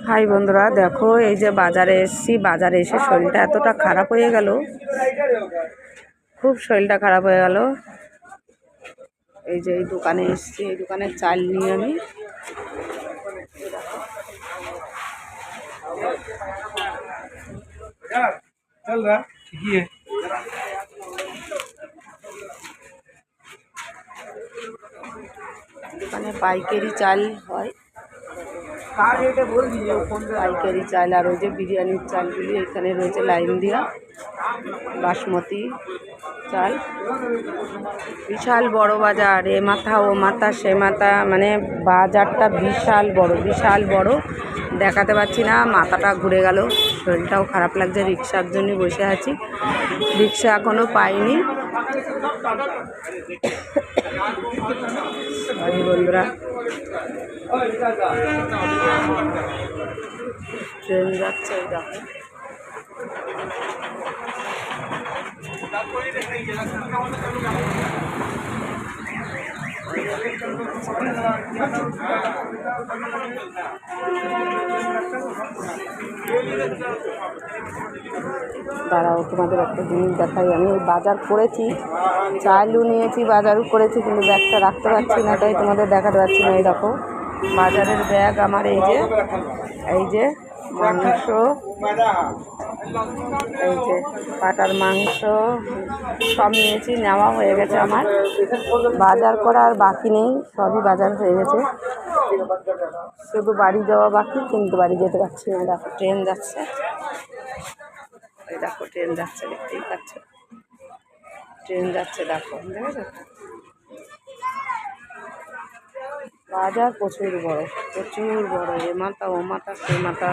High বন্ধুরা, দেখো এই যে বাজারে এসেছি। বাজারে এসে শরীরটা এতটা খারাপ হয়ে গেল, খুব শরীরটা খারাপ হয়ে গেল। এই যে এই দোকানে এসেছি, এই দোকানের চাল নিয়ে আমি দোকানে পাইকারি চাল হয়, পাইকারি চাল। আর ওই যে বিরিয়ানির চালগুলি এখানে রয়েছে লাইন দিয়া, বাসমতি চাল। বিশাল বড় বাজার, এ মাথা ও মাথা সে মাথা, মানে বাজারটা বিশাল বড়, বিশাল বড়। দেখাতে পাচ্ছি না, মাথাটা ঘুরে গেল, শরীরটাও খারাপ লাগছে। রিক্সার জন্য বসে আছি, রিক্সা এখনো পাইনি। বন্ধুরা, ট্রেন যাচ্ছে, দেখো দাঁড়াও, তোমাদের একটা জিনিস দেখাই। আমি বাজার করেছি, চালও নিয়েছি, বাজারও করেছি, কিন্তু ব্যাগটা রাখতে পারছি না, তাই তোমাদের দেখাতে পারছি না। এই দেখো বাজারের ব্যাগ আমার, এই যে মাংস, এই যে কাটার মাংস সব নিয়েছি, নেওয়া হয়ে গেছে আমার। বাজার করা আর বাকি নেই, সবই বাজার হয়ে গেছে, শুধু বাড়ি যাওয়া বাকি, কিন্তু বাড়ি যেতে পারছি না। দেখো ট্রেন যাচ্ছে, এই দেখো ট্রেন যাচ্ছে, দেখতেই পাচ্ছ ট্রেন যাচ্ছে, দেখো দেখেছো। বাজার প্রচুর বড়, প্রচুর বড়, এ মাথা ও মাথা সে মাথা,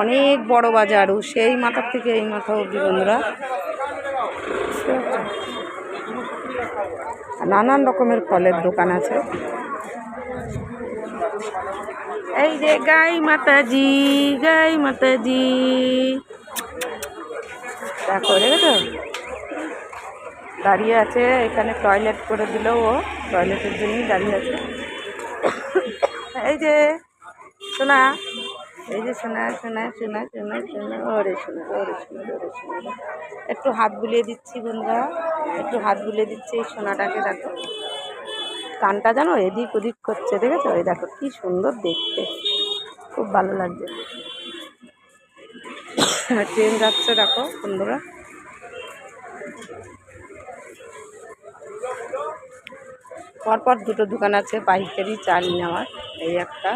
অনেক বড় বাজার। ও সেই মাথার থেকে এই মাথা অবধি বন্ধুরা, নানান রকমের ফলের দোকান আছে। এই যে গাই মাতাজি, গাই মাতাজি, দেখো দেখেছো দাঁড়িয়ে আছে এখানে, টয়লেট করে দিল, ও টয়লেটের জন্যই দাঁড়িয়ে আছে। এই যে শোনা, এই যে শোনা শোনা শোনা শোনা শোনা, ওরে শোনা, ওরে শোনা, ওরে শোনা। একটু হাত বুলিয়ে দিচ্ছি বন্ধুরা, একটু হাত বুলিয়ে দিচ্ছি এই সোনাটাকে। দেখো কানটা জানো এদিক ওদিক করছে, দেখেছো? এই দেখো কি সুন্দর দেখতে, খুব ভালো লাগছে। ট্রেন যাচ্ছে, দেখো বন্ধুরা। পরপর দুটো দোকান আছে পাইকারি চাল নেওয়ার, এই একটা